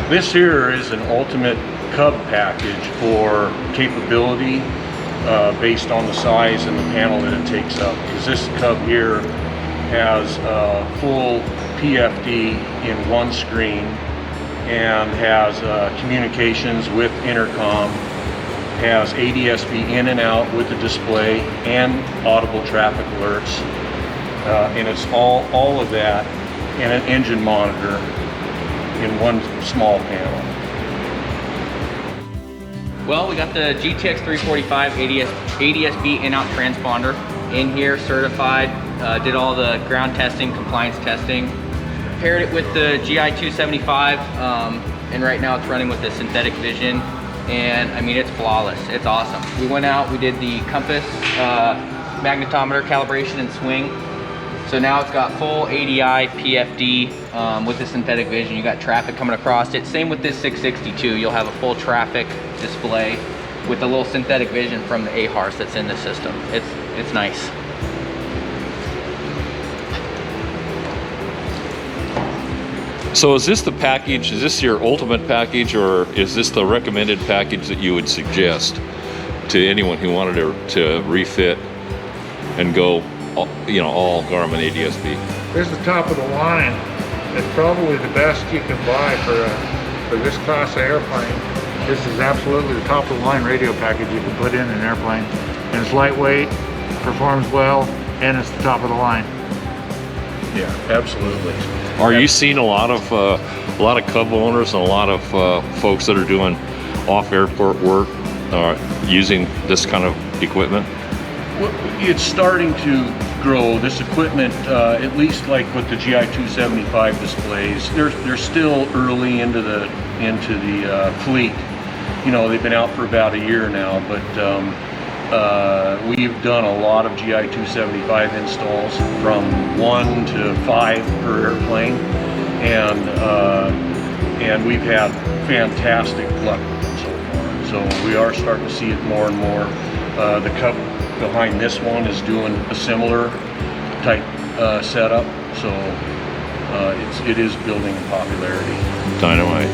This here is an ultimate Cub package for capability based on the size and the panel that it takes up. Because this Cub here has full PFD in one screen and has communications with intercom, has ADSB in and out with the display and audible traffic alerts, and it's all of that and an engine monitor in one small panel. Well, we got the GTX 345 ADSB in-out transponder in here, certified, did all the ground testing, compliance testing, paired it with the GI 275, and right now it's running with the synthetic vision, and I mean, it's flawless, it's awesome. We went out, we did the compass, magnetometer calibration and swing. So now it's got full ADI, PFD with the synthetic vision. You got traffic coming across it. Same with this 662. You'll have a full traffic display with a little synthetic vision from the AHRS that's in the system. It's nice. So is this the package, is this your ultimate package, or is this the recommended package that you would suggest to anyone who wanted to refit and go, you know, all Garmin ADSB? This is the top of the line. It's probably the best you can buy for this class of airplane. This is absolutely the top of the line radio package you can put in an airplane. And it's lightweight, performs well, and it's the top of the line. Yeah, absolutely. Are you seeing a lot of Cub owners and a lot of folks that are doing off-airport work using this kind of equipment? Well, it's starting to grow. This equipment, at least like with the GI 275 displays, they're still early into the fleet. You know, they've been out for about a year now, but we've done a lot of GI 275 installs from 1 to 5 per airplane, and we've had fantastic luck so far. So we are starting to see it more and more. The Cub behind this one is doing a similar type setup, so it is building in popularity. Dynamite.